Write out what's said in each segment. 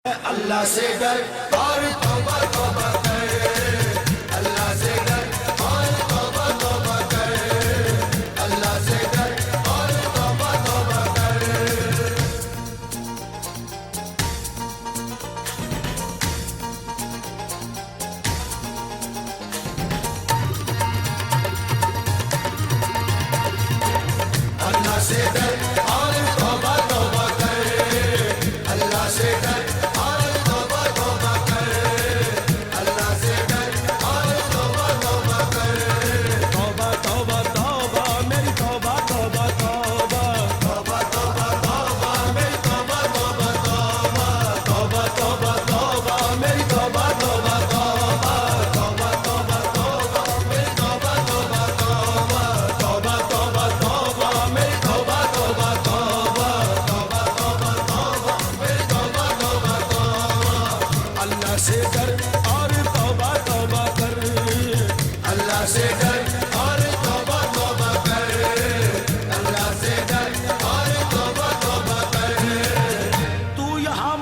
اللہ سے ڈر اور توبہ توبہ کر، اللہ سے ڈر اور توبہ توبہ کر، اللہ سے ڈر اور توبہ توبہ کر۔ اللہ سے ڈر اور توبہ توبہ کر، اللہ سے ڈر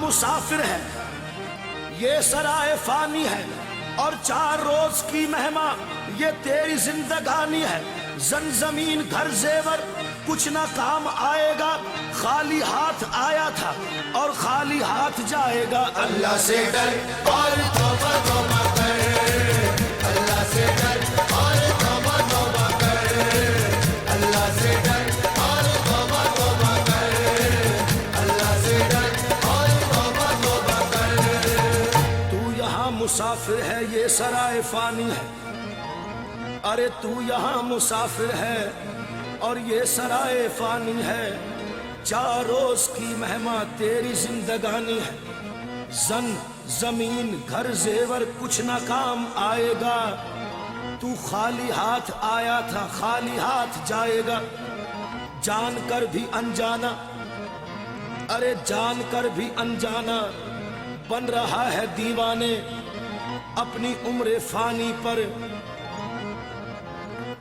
مسافر ہے، یہ سرائے فانی ہے اور 4 روز کی مہماں یہ تیری زندگانی ہے۔ زن زمین گھر زیور کچھ نہ کام آئے گا، خالی ہاتھ آیا تھا اور خالی ہاتھ جائے گا۔ اللہ سے ڈر اور توبہ توبہ کر، اللہ سے ڈر اور توبہ توبہ کر، اللہ سے ڈر اور توبہ توبہ کر، اللہ سے ڈر مسافر ہے، یہ سرائے فانی ہے، ارے تو یہاں مسافر ہے اور یہ سرائے فانی ہے۔ 4 روز کی مہماں تیری زندگانی ہے، زن زمین گھر زیور کچھ نہ کام آئے گا، تو خالی ہاتھ آیا تھا خالی ہاتھ جائے گا۔ جان کر بھی انجانا، ارے جان کر بھی انجانا بن رہا ہے دیوانے، اپنی عمر فانی پر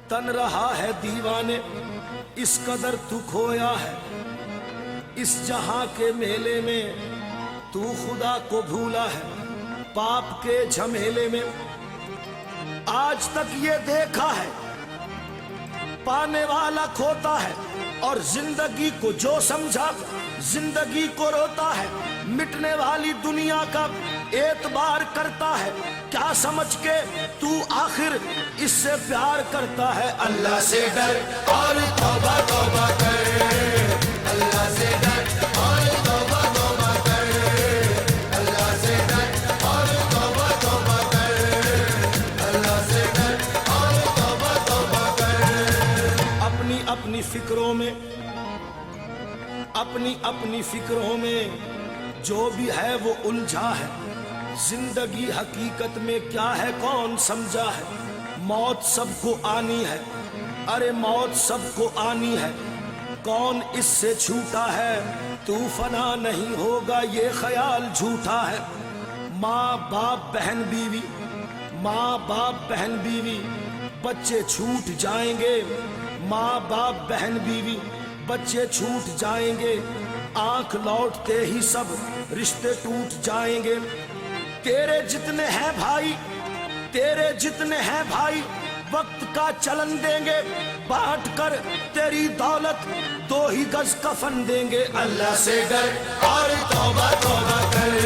تن رہا ہے دیوانے۔ اس قدر تو کھویا ہے اس جہاں کے میلے میں، تو خدا کو بھولا ہے پاپ کے جھمیلے میں۔ آج تک یہ دیکھا ہے پانے والا کھوتا ہے، اور زندگی کو جو سمجھا زندگی کو روتا ہے۔ مٹنے والی دنیا کا اعتبار کرتا ہے، کیا سمجھ کے تو آخر اس سے پیار کرتا ہے۔ اللہ سے ڈر اور توبہ توبہ کر، اللہ سے ڈر اور توبہ توبہ کر، اللہ سے ڈر اور توبہ توبہ کر، اللہ سے ڈر اور توبہ توبہ کر۔ اپنی اپنی فکروں میں، اپنی اپنی فکروں میں جو بھی ہے وہ الجھا ہے، زندگی حقیقت میں کیا ہے کون سمجھا ہے۔ موت سب کو آنی ہے، ارے موت سب کو آنی ہے، کون اس سے چھوٹا ہے، تو فنا نہیں ہوگا یہ خیال جھوٹا ہے۔ ماں باپ بہن بیوی، ماں باپ بہن بیوی بچے چھوٹ جائیں گے، ماں باپ بہن بیوی بچے چھوٹ جائیں گے، آنکھ لوٹتے ہی سب رشتے ٹوٹ جائیں گے۔ تیرے جتنے ہیں بھائی، تیرے جتنے ہیں بھائی وقت کا چلن دیں گے، بانٹ کر تیری دولت 2 ہی گز کفن دیں گے۔ اللہ سے ڈر اور توبہ توبہ کر،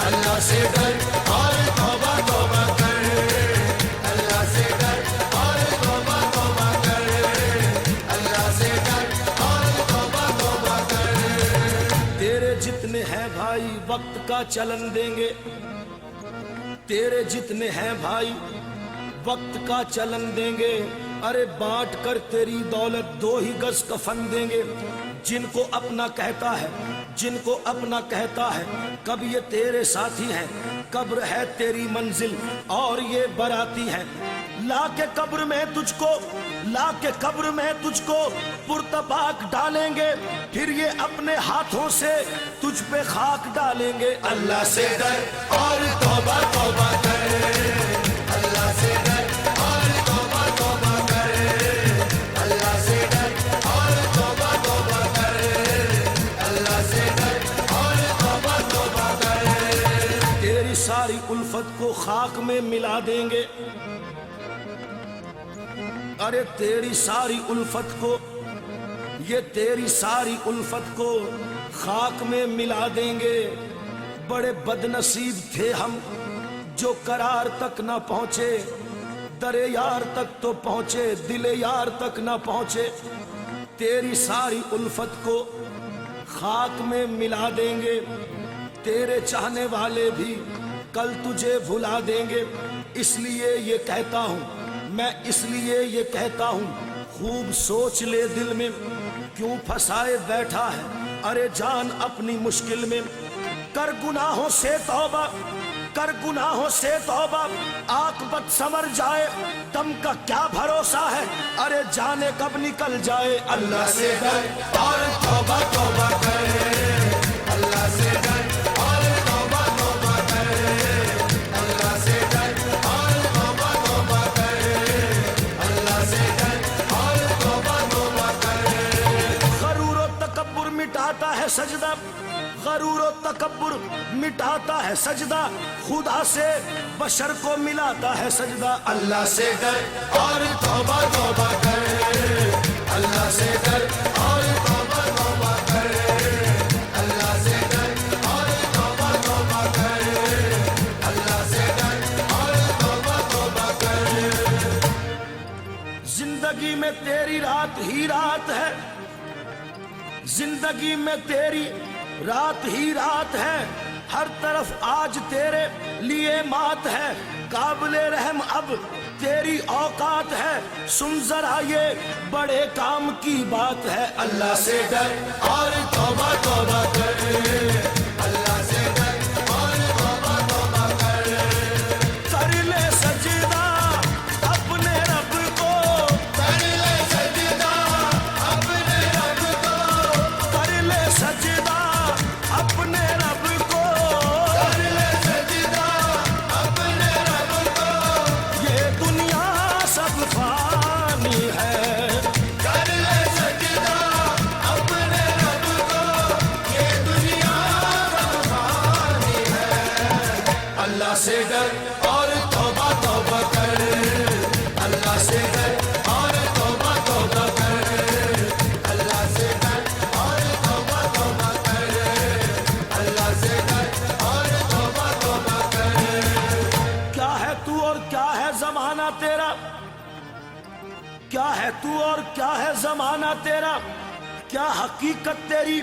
اللہ سے ڈر اور توبہ توبہ کر، اللہ سے ڈر اور توبہ توبہ کر، اللہ سے ڈر اور توبہ توبہ کر۔ تیرے جتنے ہیں بھائی وقت کا چلن دیں گے، تیرے جتنے ہیں بھائی وقت کا چلن دیں گے، ارے بانٹ کر تیری دولت 2 ہی گز کفن دیں گے۔ جن کو اپنا کہتا ہے، جن کو اپنا کہتا ہے، کب یہ تیرے ساتھی ہیں، قبر ہے تیری منزل اور یہ براتی ہیں۔ لا کے قبر میں تجھ کو، لا کے قبر میں تجھ کو پرتپاک ڈالیں گے، پھر یہ اپنے ہاتھوں سے تجھ پہ خاک ڈالیں گے۔ اللہ سے ڈر اور توبہ توبہ کر، اللہ سے ڈر اور توبہ توبہ کر، اللہ سے ڈر اور توبہ توبہ کر، اللہ سے ڈر اور توبہ توبہ کر۔ सारी उल्फत को खाक में मिला देंगे। अरे तेरी सारी उल्फत को, ये तेरी सारी उल्फत को खाक में मिला देंगे। बड़े बदनसीब थे हम जो करार तक न पहुंचे, दरे यार तक तो पहुंचे, दिले यार तक न पहुंचे। तेरी सारी उल्फत को खाक में मिला देंगे। तेरे चाहने वाले भी कल तुझे भुला देंगे। इसलिए ये कहता हूँ, मैं इसलिए ये कहता हूँ, खूब सोच ले दिल में, क्यों फंसाए बैठा है अरे जान अपनी मुश्किल में। कर गुनाहों से तौबा, कर गुनाहों से तौबा, आकबत समर जाए, दम का क्या भरोसा है अरे जाने कब निकल जाए। अल्लाह से डर और तौबा तौबा कर, अल्लाह से डर और तौबा तौबा कर, अल्लाह से डर और तौबा तौबा कर, अल्लाह से डर और तौबा तौबा कर। गरूर और तकब्बुर मिटाता है सजदा, गरूर और तकब्बुर मिटाता है सजदा, खुदा से बशर को मिलाता है सजदा। अल्लाह से डर और तौबा तौबा कर, अल्लाह से डर और तौबा तौबा कर, अल्लाह से डर और तौबा तौबा कर, अल्लाह से डर और तौबा तौबा कर। जिंदगी में तेरी रात ही रात है, जिंदगी में तेरी रात ही रात है, हर तरफ आज तेरे लिए मात है। काबिले रहम अब तेरी औकात है, सुन जरा ये बड़े काम की बात है। अल्लाह से डर और तौबा तौबा कर, अल्लाह से डर और तौबा तौबा कर। कर ले सजदा अपने रब को, कर ले सजदा अपने रब को, कर ले सजदा अपने रब को, कर ले सजदा अपने रब को। ये दुनिया सब फानी है। कर ले सजदा अपने रब को, ये दुनिया सब फानी है। अल्लाह से डर और तौबा तौबा कर, अल्लाह से डर और तौबा तौबा कर, अल्लाह से डर और तौबा तौबा कर, अल्लाह से डर और तौबा तौबा कर। क्या है तू और क्या है जमाना तेरा, क्या है तू और क्या है जमाना तेरा, क्या हकीकत तेरी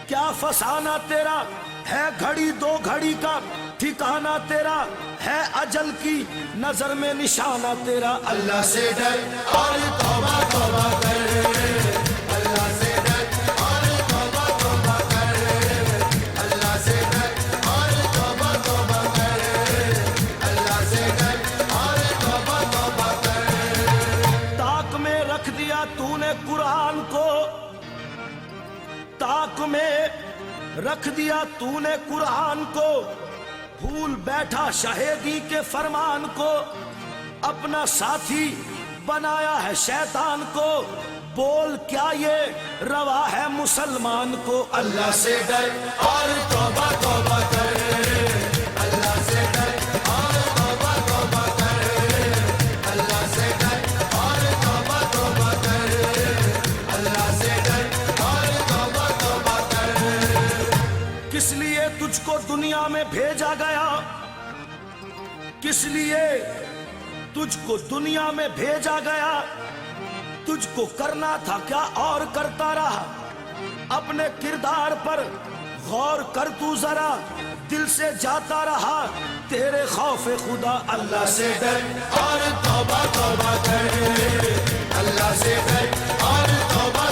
क्या फसाना तेरा। है घड़ी दो घड़ी का ठिकाना तेरा, है अजल की नजर में निशाना तेरा। अल्लाह से डर और तौबा तौबा कर, अल्लाह से डर और तौबा तौबा कर, अल्लाह से डर और तौबा तौबा कर, अल्लाह से डर और तौबा तौबा कर। ताक में रख दिया तूने कुरान को, ताक में रख दिया तूने कुरान को, भूल बैठा शहीदी के फरमान को। अपना साथी बनाया है शैतान को, बोल क्या ये रवा है मुसलमान को। अल्लाह से डर और तौबा तौबा कर, अल्लाह से डर और तौबा तौबा कर, अल्लाह से डर और तौबा तौबा कर, अल्लाह से डर और तौबा तौबा कर। किस लिए तुझको दुनिया में भेजा गया, किस लिए तुझको दुनिया में भेजा गया, तुझको करना था क्या और करता रहा। अपने किरदार पर गौर कर तू जरा, दिल से जाता रहा तेरे खौफे खुदा। अल्लाह से डर और तौबा तौबा कर, अल्लाह से डर और तौबा